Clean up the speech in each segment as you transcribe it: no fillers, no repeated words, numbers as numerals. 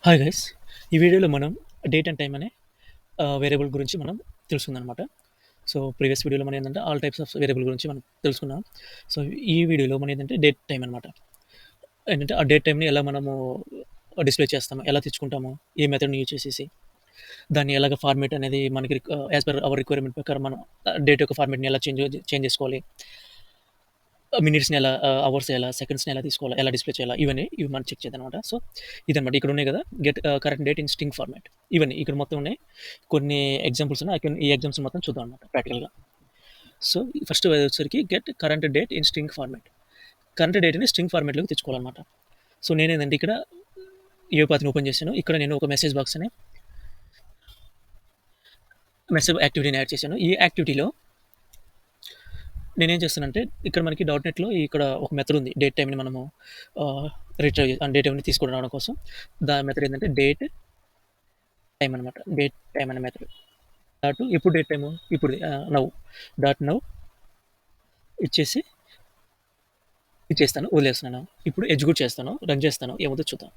Hi guys! ఈ వీడియోలో మనం డేట్ అండ్ టైమ్ అనే వేరియబుల్ గురించి మనం తెలుసుకుందామనమాట. సో, ప్రీవియస్ వీడియోలో మనం ఏందంటే ఆల్ టైప్స్ ఆఫ్ వేరియబుల్ గురించి మనం తెలుసుకున్నాం. సో, ఈ వీడియోలో మనం ఏంటంటే డేట్ టైమ్ అనమాట. ఏంటంటే ఆ డేట్ టైమ్‌ని ఎలా మనము డిస్‌ప్లే చేస్తాము, ఎలా తెచ్చుకుంటాము, ఏ మెథడ్‌ని యూజ్ చేసేసి, దాన్ని ఎలాగ ఫార్మాట్ అనేది మనకి యాస్ పర్ అవర్ రిక్వైర్మెంట్ ప్రకారం మనం డేట్ యొక్క ఫార్మాట్‌ని ఎలా చేంజ్ చేసుకోవాలి, మినిట్స్‌ని ఎలా అవర్స్ ఎలా, సెకండ్స్‌ని ఎలా తీసుకోవాలి, ఎలా డిస్‌ప్లే చేయాలా, ఇవి మనం చెక్ చేద్దామనమాట. సో, ఇదనమాట. ఇక్కడ ఉన్నాయి కదా! Get current date in string format. ఇవన్నీ ఇక్కడ మొత్తం ఉన్నాయి. కొన్ని ఎగ్జాంపుల్స్ ఉన్నాయి. ఈ ఎగ్జాంపుల్స్ మొత్తం చూద్దాం అనమాట ప్రాక్టికల్‌గా. సో, ఫస్ట్ వచ్చేసరికి get current date in string format. Current డేట్‌ని స్ట్రింగ్ ఫార్మాట్‌లోకి తెచ్చుకోవాలనమాట. సో, నేనేందంటే ఇక్కడ యూపాత్‌ని ఓపెన్ చేశాను. ఇక్కడ నేను ఒక మెసేజ్ బాక్స్ అని మెసేజ్ యాక్టివిటీని యాడ్ చేశాను. ఈ యాక్టివిటీలో నేనేం చేస్తానంటే ఇక్కడ మనకి డాట్‌నెట్‌లో ఇక్కడ ఒక మెథడ్ ఉంది. డేట్ టైమ్‌ని మనము రిట్రైవ్ డేట్ టైమ్‌ని తీసుకొని రావడం కోసం. దాని మెథడ్ ఏంటంటే డేట్ టైమ్ అనమాట. డేట్ టైమ్ అనే మెథడ్. ఎప్పుడు డేట్ టైము? ఇప్పుడుది నౌ. నౌ ఇచ్చేసి ఇచ్చేస్తాను. వదిలేస్తున్నాను. ఇప్పుడు ఎగ్జిక్యూట్ చేస్తాను. రన్ చేస్తాను. ఏమవుతుందో చూద్దాం.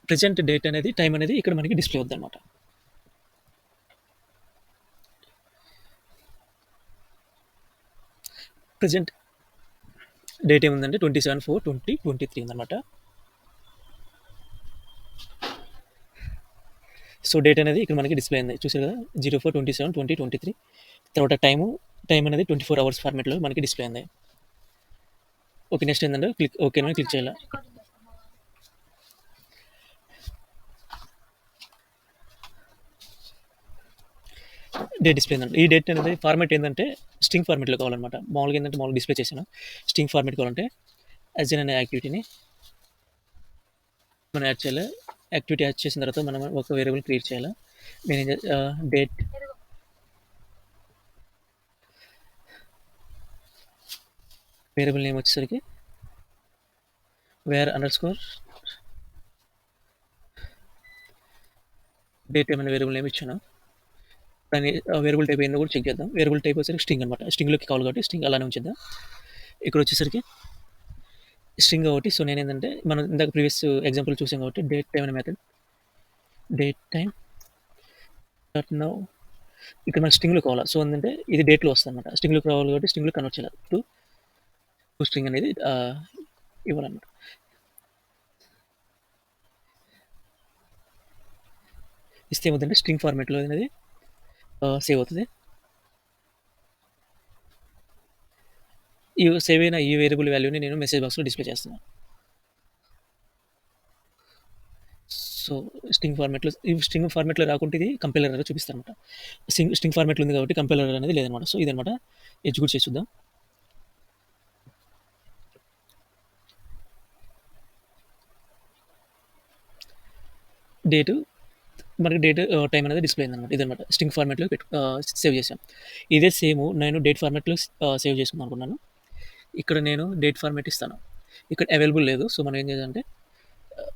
ప్రెజెంట్ డేట్ అనేది టైమ్ అనేది ఇక్కడ మనకి డిస్‌ప్లే అవుద్దనమాట. ప్రెజెంట్ డేట్ ఏముందంటే 27/4/2023 ఉందనమాట. సో, డేట్ అనేది ఇక్కడ మనకి డిస్‌ప్లే అయింది. చూసారు కదా! 04/27/2023 తర్వాత టైమ్ అనేది 24 అవర్స్ ఫార్మాట్‌లో మనకి డిస్‌ప్లే అయింది. ఓకే. నెక్స్ట్ ఏంటంటే ఓకే అని క్లిక్ చేయాలి. డేట్ డిస్‌ప్లే అయిందండి. ఈ డేట్ అనేది ఫార్మాట్ ఏంటంటే స్ట్రింగ్ ఫార్మాట్‌లో కావాలనమాట. మామూలుగా డిస్‌ప్లే చేశాను. స్ట్రింగ్ ఫార్మాట్ కావాలంటే అజైన్ అనే యాక్టివిటీని మనం యాడ్ చేయాలి. యాక్టివిటీ యాడ్ చేసిన తర్వాత మనం ఒక వేరియబుల్ క్రియేట్ చేయాలి. నేను డేట్ వేరియబుల్ నేమ్ వచ్చేసరికి వేర్ అండర్‌స్కోర్ డేట్ టైమ్ అనే వేరియబుల్ నేమ్ ఇచ్చాను. దాని వేరియబుల్ టైప్ ఏందో కూడా చెక్ చేద్దాం. వేరియబుల్ టైప్ వచ్చేసరికి స్ట్రింగ్ అనమాట. స్ట్రింగ్‌లోకి కావాలి కాబట్టి స్ట్రింగ్ అలానే ఉంచేద్దాం. ఇక్కడ వచ్చేసరికి స్ట్రింగ్ కాబట్టి సో, నేనేంటంటే మనం ఇందాక ప్రీవియస్ ఎగ్జాంపుల్ చూసాం కాబట్టి డేట్ టైమ్ అనే method date time dot now ఇక్కడ మనకి స్ట్రింగ్‌లో కావాలా. సో, ఏంటంటే ఇది డేట్‌లో వస్తదనమాట. స్ట్రింగ్‌లోకి రావాలి కాబట్టి స్ట్రింగ్‌లో కన్వర్ట్ చేయాలి. టు స్ట్రింగ్ అనేది ఇవ్వాలన్నమాట. ఇస్తే ఏమవుతుందంటే స్ట్రింగ్ ఫార్మాట్‌లో అనేది సేవ్ అవుతది. ఈ సేవ్ అయిన ఈ వేరియబుల్ వాల్యూని నేను మెసేజ్ బాక్స్‌లో డిస్‌ప్లే చేస్తున్నాను. సో, స్ట్రింగ్ ఫార్మాట్‌లో రాకుంటే ఇది కంపైలర్ ఎర్రర్ చూపిస్తదనమాట. స్ట్రింగ్ ఫార్మాట్‌లో ఉంది కాబట్టి కంపైలర్ ఎర్రర్ అనేది లేదనమాట. సో, ఇదనమాట. ఎగ్జిక్యూట్ చేసి చూద్దాం. డేటు మనకి టైమ్ అనేది డిస్‌ప్లే అయిందనమాట. ఇదనమాట. స్ట్రింగ్ ఫార్మాట్‌లో సేవ్ చేశాం. ఇదే నేను డేట్ ఫార్మాట్‌లో సేవ్ చేసుకుందాం అనుకున్నాను. ఇక్కడ నేను డేట్ ఫార్మాట్ ఇస్తాను. ఇక్కడ అవైలబుల్ లేదు. సో, మనం ఏం చేయాలంటే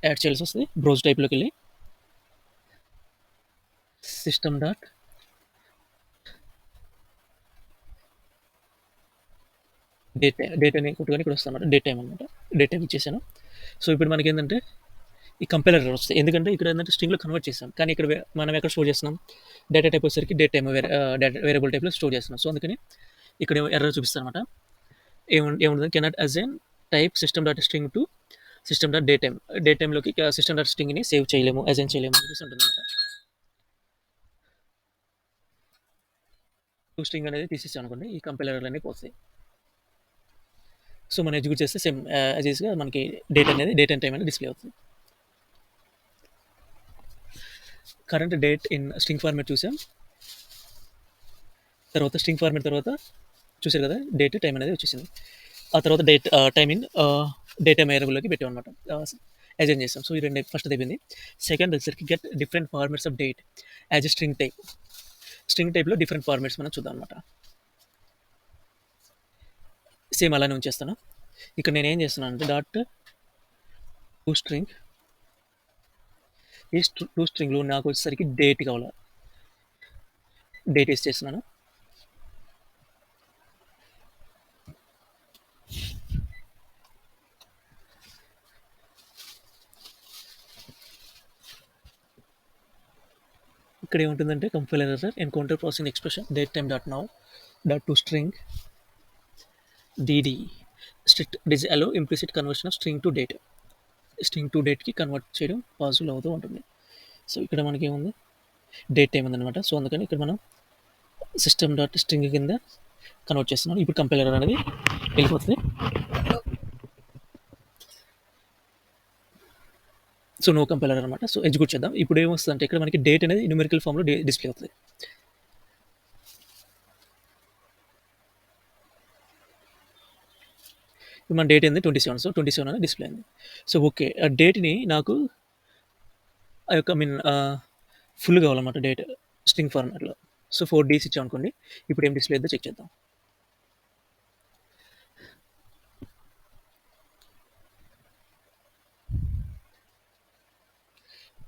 యాడ్ చేయాల్సి వస్తది. బ్రౌజ్ టైప్‌లోకెళ్ళి సిస్టమ్ డాట్ డేట్ అని కొట్టుకొని ఇక్కడ వస్తదనమాట. డేట్ టైమ్ అనమాట. డేట్ టైమ్ ఇచ్చేసాను. సో, ఇప్పుడు మనకేంటంటే ఈ కంపైలర్ ఎర్రర్ వస్తాయి. ఎందుకంటే ఇక్కడ ఏంటంటే స్ట్రింగ్‌లో కన్వర్ట్ చేసాం. కానీ ఇక్కడ మనం ఎక్కడ స్టోర్ చేస్తున్నాం? డేటా టైప్ వచ్చేసరికి డేట్ టైమ్ వేరియబుల్ టైప్‌లో స్టోర్ చేస్తున్నాం. సో, అందుకని ఇక్కడ ఎర్రర్ చూపిస్తదనమాట. ఏముంటది cannot assign type system dot string to system dot date time. Date టైమ్‌లోకి సిస్టమ్ డాట్ స్ట్రింగ్‌ని సేవ్ చేయలేము, అసైన్ చేయలేము అని చెప్పేసి ఉంటుందనమాట. టు స్ట్రింగ్ అనేది తీసేసాం అనుకోండి ఈ కంపైలర్ ఎర్రర్ అనేవి పోతాయి. సో, మనం ఎగ్జిక్యూట్ చేస్తే సేమ్ యాజ్ ఈస్‌గా మనకి డేట్ అండ్ టైమ్ అనేది డిస్‌ప్లే అవుతుంది. Current date in string format చూసాం. తర్వాత స్ట్రింగ్ ఫార్మాట్ తర్వాత చూసారు కదా! డేట్, టైమ్ అనేది వచ్చేసింది. ఆ తర్వాత టైమ్ ఇన్ డేట్ టైమ్ వేరియబుల్‌లోకి పెట్టామనమాట. అసైన్ చేసాం. సో, ఈ రెండు ఫస్ట్‌ది అయిపోయింది. సెకండ్ వచ్చేసరికి get different formats of date as a string type. String టైప్‌లో డిఫరెంట్ ఫార్మాట్స్ మనం చూద్దాం అనమాట. సేమ్ అలానే ఉంచేస్తాను. ఇక్కడ నేనేం చేస్తున్నానంటే టు స్ట్రింగ్ ఈ టు స్ట్రింగ్‌లో నాకు వచ్చేసరికి డేట్ కావాలి. డేట్ చేస్తున్నాను. ఇక్కడ ఏముంటుందంటే compiler error encounter processing expression Datetime.Now.ToString dd strict disallow implicit conversion of string to date. String to డేట్కి కన్వర్ట్ చేయడం పాసిబుల్ అవుతూ ఉంటుంది. సో ఇక్కడ మనకి ఏముంది, డేట్ టైం ఉందన్నమాట. సో అందుకని ఇక్కడ మనం సిస్టమ్ డాట్ స్ట్రింగ్ కింద కన్వర్ట్ చేస్తున్నాం. ఇప్పుడు కంపైలర్ అనేది వెళ్ళిపోతుంది. సో నో కంపైలర్ అనమాట. సో ఎగ్జిక్యూట్ చేద్దాం. ఇప్పుడు ఏమొస్తుంది అంటే ఇక్కడ మనకి డేట్ అనేది న్యూమెరికల్ ఫామ్లో డిస్ప్లే అవుతుంది. మన డేట్ ఏంది 27. సో 27 అనేది డిస్ప్లే అయింది. సో ఓకే, ఆ డేట్ని నాకు ఆ యొక్క ఫుల్ కావాలన్నమాట, డేట్ స్ట్రింగ్ ఫార్మాట్లో. సో 4 డేస్ ఇచ్చాం అనుకోండి. ఇప్పుడు ఏం డిస్ప్లే అవుతుందో చెక్ చేద్దాం.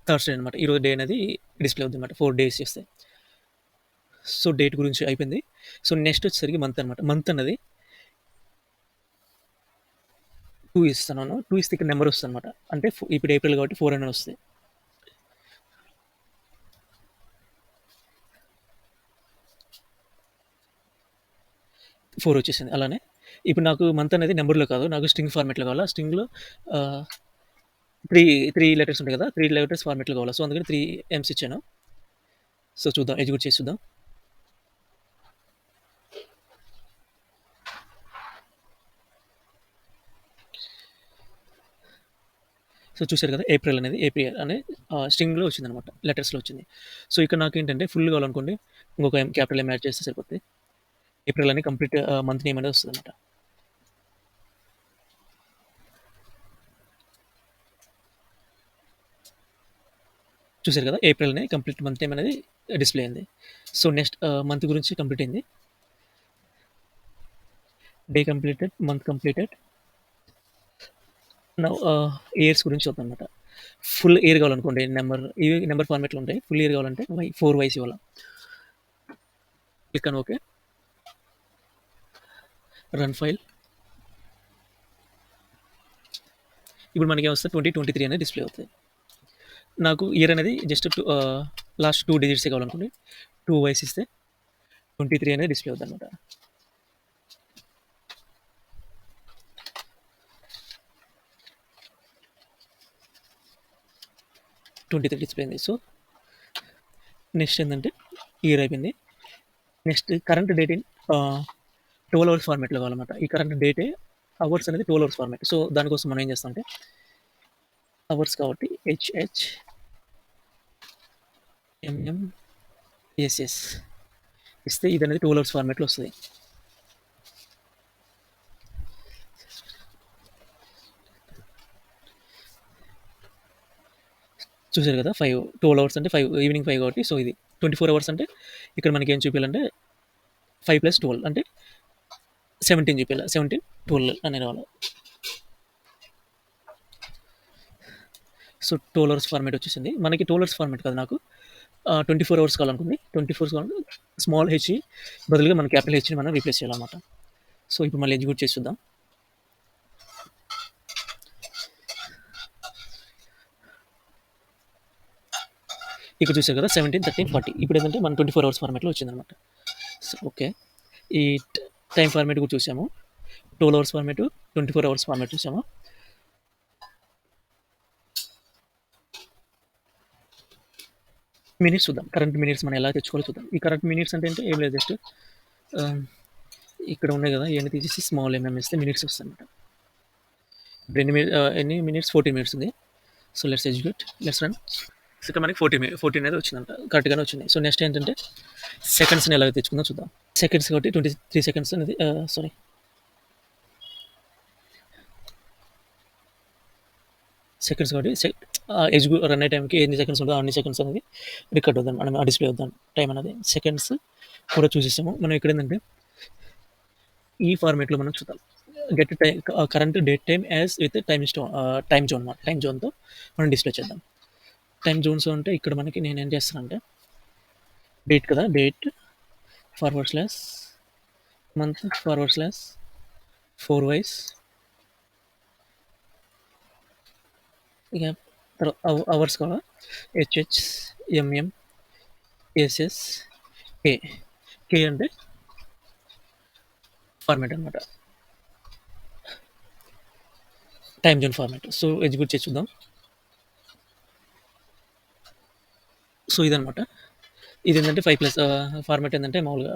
థర్స్డే అనమాట. ఈరోజు డే అనేది డిస్ప్లే అవుతుంది అనమాట 4 డేస్ చేస్తే. సో డేట్ గురించి అయిపోయింది. సో నెక్స్ట్ వచ్చేసరికి మంత్ అనమాట. మంత్ అన్నది 2 ఇస్తున్నాను. 2 ఇస్తే ఇక్కడ నెంబర్ వస్తుంది అనమాట. అంటే ఇప్పుడు ఏప్రిల్ కాబట్టి 4 అని వస్తుంది. ఫోర్ వచ్చేసింది. అలానే ఇప్పుడు నాకు మంత్ అనేది నెంబర్లో కాదు, నాకు స్ట్రింగ్ ఫార్మాట్లో కావాలా. స్ట్రింగ్లో 3 లెటర్స్ ఉంటాయి కదా, 3 లెటర్స్ ఫార్మాట్లో కావాలా. సో అందుకని 3 M's ఇచ్చాను. సో చూద్దాం, ఎగ్జిక్యూట్ చేసి చూద్దాం. సో చూసారు కదా, ఏప్రిల్ అనే స్ట్రింగ్లో వచ్చిందనమాట, లెటర్స్లో వచ్చింది. సో ఇక్కడ నాకు ఏంటంటే ఫుల్ కావాలనుకోండి, ఇంకొక క్యాపిటల్ M యాడ్ చేస్తే సరిపోతుంది. ఏప్రిల్ అని కంప్లీట్ మంత్ నేమ్ అనేది వస్తుంది అనమాట. చూసారు కదా, ఏప్రిల్ అనే కంప్లీట్ మంత్ నేమ్ అనేది డిస్ప్లే అయింది. సో నెక్స్ట్ మంత్ గురించి కంప్లీట్ అయింది. Day completed, month completed. నా ఇయర్స్ గురించి చూద్దాం అనమాట. ఫుల్ ఇయర్ కావాలనుకోండి, నెంబర్ ఫార్మాట్లో ఉంటాయి. ఫుల్ ఇయర్ కావాలంటే 4 వైస్ ఇవ్వాలి. క్లిక్ అని ఓకే, రన్ ఫైల్. ఇప్పుడు మనకి వస్తుంది 2023 అనేది డిస్ప్లే అవుతుంది. నాకు ఇయర్ అనేది జస్ట్ లాస్ట్ 2 డిజిట్సే కావాలనుకోండి, 2 వైస్ ఇస్తే 23 అనేది డిస్ప్లే అవుతుంది అనమాట. డిస్ప్లే అయింది. సో నెక్స్ట్ ఏంటంటే ఇయర్ అయిపోయింది. Next current date in 12 hours ఫార్మాట్లో కావాలన్నమాట. ఈ కరెంట్ డేటే అవర్స్ అనేది 12 అవర్స్ ఫార్మాట్. సో దానికోసం మనం ఏం చేస్తామంటే అవర్స్ కాబట్టి HHMMSS ఇస్తే ఇది అనేది 12 అవర్స్ ఫార్మాట్లో వస్తుంది. చూసారు కదా, 12 అవర్స్ అంటే 5 ఈవినింగ్ 5 కాబట్టి. సో ఇది 24 అవర్స్ అంటే ఇక్కడ మనకి ఏం చూపించాలంటే 5 + 12 అంటే 17 చూపించాలి. 17, 12 అని రావాలి. సో 12 అవర్స్ ఫార్మాట్ వచ్చేసింది. మనకి 12 అవర్స్ ఫార్మాట్ కాదు, నాకు 24 అవర్స్ కావాలనుకుంది. 24 కావాలంటే స్మాల్ హెచ్ బదులుగా మన క్యాపిటల్ హెచ్ని మనం రీప్లేస్ చేయాలన్నమాట. సో ఇప్పుడు మళ్ళీ ఎగ్జిక్యూట్ చేసి చూద్దాం. ఇక్కడ చూసారు కదా, 17, 13, 40. ఇప్పుడు ఏంటంటే మన 24 అవర్స్ ఫార్మాట్లో వచ్చిందనమాట. సో ఓకే, ఈ టైం ఫార్మాట్ కూడా చూసాము. 12 అవర్స్ ఫార్మాట్, 24 అవర్స్ ఫార్మాట్ చూసాము. మినిట్స్ చూద్దాం. కరెంట్ మినిట్స్ మనం ఎలా తెచ్చుకోవాలో చూద్దాం. ఈ కరెంట్ మినిట్స్ అంటే ఏం లేదు, జస్ట్ ఇక్కడ ఉన్నాయి కదా, ఇవన్నీ తీసేసి స్మాల్ MM ఇస్తే మినిట్స్ వస్తాయి అనమాట. ఇప్పుడు ఎన్ని మినిట్స్? 14 మినిట్స్ ఉంది. So let's execute, let's run. So ఇక్కడ మనకి 14 అనేది వచ్చిందంట, కరెక్ట్గానే వచ్చింది. సో నెక్స్ట్ ఏంటంటే సెకండ్స్ని ఎలా తెచ్చుకుందాం చూద్దాం. సెకండ్స్ కాబట్టి 23 సెకండ్స్ అనేది సెకండ్స్ కాబట్టి రన్ అయ్యే టైంకి ఎన్ని సెకండ్స్ ఉంటుందో అన్ని సెకండ్స్ అనేది రికార్డ్ అవుతాం, మనం డిస్ప్లే అవుతాం టైం అనేది. సెకండ్స్ కూడా చూసేసాము. మనం ఇక్కడ ఏంటంటే ఈ ఫార్మేట్లో మనం చూద్దాం. Get time current date time as with time zone అనమాట. టైం జోన్తో మనం డిస్ప్లే చేద్దాం. టైం జోన్స్ అంటే ఇక్కడ మనకి నేను ఏం చేస్తానంటే డేట్ కదా, డేట్ /, మంత్ /, 4 వైస్, ఇక అవర్స్ కావాలా, HHMM ఎస్ఎస్కే. కే అంటే ఫార్మాట్ అనమాట. Time zone format. So execute చేసి చూద్దాం. సో ఇదనమాట. ఇదేంటంటే 5+ ఫార్మాట్ ఏంటంటే మామూలుగా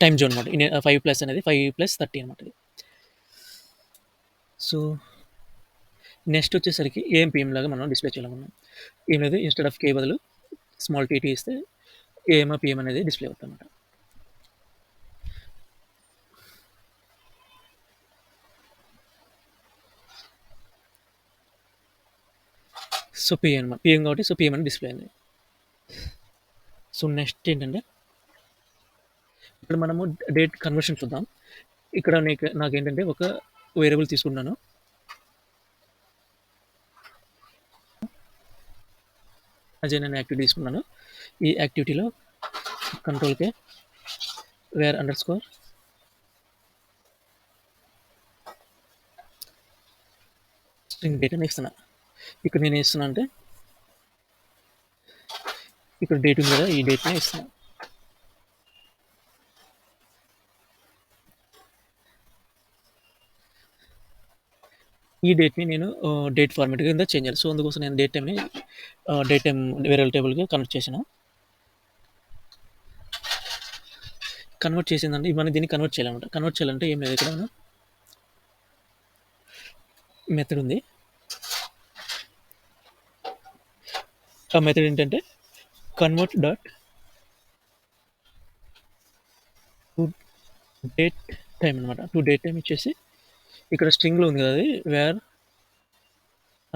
టైమ్ జోన్ అనమాట. 5+ అనేది 5+30 అనమాట ఇది. సో నెక్స్ట్ వచ్చేసరికి ఏఎం, పీఎం లాగా మనం డిస్ప్లే చేయాలనుకున్నాం. ఏం లేదు, ఇన్‌స్టెడ్ ఆఫ్ కే బదులు స్మాల్ టీటీ ఇస్తే ఏఎం, పీఎం అనేది డిస్ప్లే అవుతుందన్నమాట. సో పీఎం అనమాట. పీఎం కాబట్టి సో పీఎం అని డిస్ప్లే అయింది. సో నెక్స్ట్ ఏంటంటే ఇక్కడ మనము డేట్ కన్వర్షన్ చూద్దాం. ఇక్కడ నాకేంటంటే ఒక వేరియబుల్ తీసుకున్నాను. అజైన్ అనే యాక్టివిటీ తీసుకున్నాను. ఈ యాక్టివిటీలో కంట్రోల్‌కే వేర్ అండర్‌స్కోర్ స్ట్రింగ్ డేట్ అని ఇస్తున్నా. ఇక్కడ నేను ఇస్తున్నా అంటే ఇక్కడ డేట్ ఉంది కదా, ఈ డేట్‌నే ఇస్తున్నా. ఈ డేట్‌ని నేను డేట్ ఫార్మాట్ కింద చేంజ్ చేయాలి. సో అందుకోసం నేను డేట్ టైమ్‌ని డేట్ టైమ్ వేరియబుల్ టేబుల్‌గా కన్వర్ట్ చేశాను. కన్వర్ట్ చేసిందంటే ఇవన్నీ దీన్ని కన్వర్ట్ చేయాలన్నమాట. కన్వర్ట్ చేయాలంటే ఏం లేదు, ఇక్కడ మెథడ్ ఉంది. ఆ మెథడ్ ఏంటంటే convert dot to date time అనమాట. టు డేట్ టైమ్ ఇచ్చేసి ఇక్కడ స్ట్రింగ్లో ఉంది కదా, అది వేర్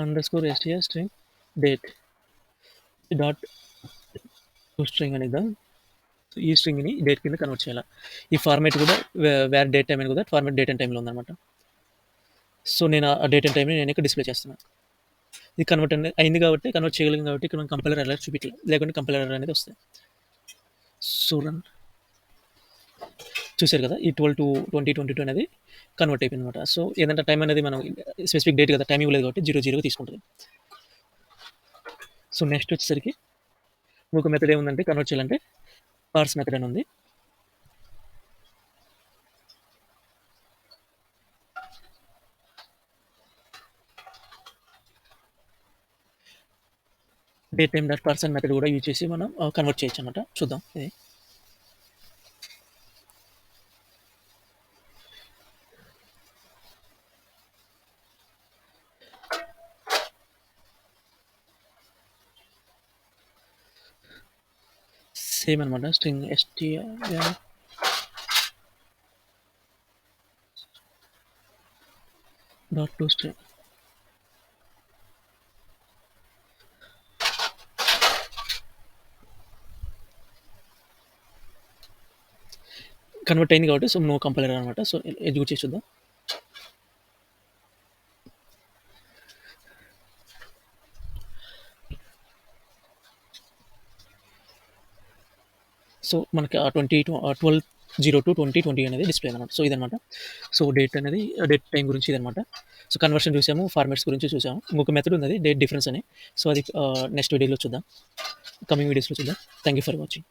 underscore str string date dot to string అనేది ఈ స్ట్రింగ్ని డేట్ కింద కన్వర్ట్ చేయాలి. ఈ ఫార్మాట్ కూడా వేర్ డేట్ టైమ్ అని కూడా ఫార్మాట్ డేట్ అండ్ టైంలో ఉందన్నమాట. సో నేను ఆ డేట్ అండ్ టైంని నేను ఇక్కడ డిస్ప్లే చేస్తున్నాను. ఇది కన్వర్ట్ అనేది అయింది కాబట్టి, కన్వర్ట్ చేయగలిగింది కాబట్టి ఇక్కడ కంపైలర్ ఎర్రర్ చూపించలేదు, లేకుంటే కంపైలర్ ఎర్రర్ అనేది వస్తుంది. సో రన్ చూసారు కదా, ఈ 12/2/2022 అనేది కన్వర్ట్ అయిపోయింది అనమాట. సో ఏదంటే టైం అనేది మనం స్పెసిఫిక్ డేట్ కదా, టైం ఇవ్వలేదు కాబట్టి 00 తీసుకుంటుంది. సో నెక్స్ట్ వచ్చేసరికి ఇంకొక మెథడ్ ఏముందంటే కన్వర్ట్ చేయాలంటే పార్స్ మెథడ్ అని ఉంది. డేట్ టైమ్ డాట్ పార్స్ మెథడ్ కూడా యూజ్ చేసి మనం కన్వర్ట్ చేయొచ్చు అనమాట. చూద్దాం ఇది. సేమ్ అనమాట. String str dot to string convert అయింది కాబట్టి సో నో కంపైలర్ అనమాట. సో ఎగ్జిక్యూట్ చేసి చూద్దాం. సో మనకి 12/02/2020 అనేది డిస్ప్లే అనమాట. సో ఇదనమాట. సో డేట్ అనేది డేట్ టైం గురించి ఇదనమాట. సో కన్వర్షన్ చూసాము, ఫార్మాట్స్ గురించి చూసాము. ఇంకొక మెథడ్ ఉంది, డేట్ డిఫరెన్స్ అని. సో అది నెక్స్ట్ వీడియోలో చూద్దాం, కమింగ్ వీడియోస్లో చూద్దాం. Thank you for watching.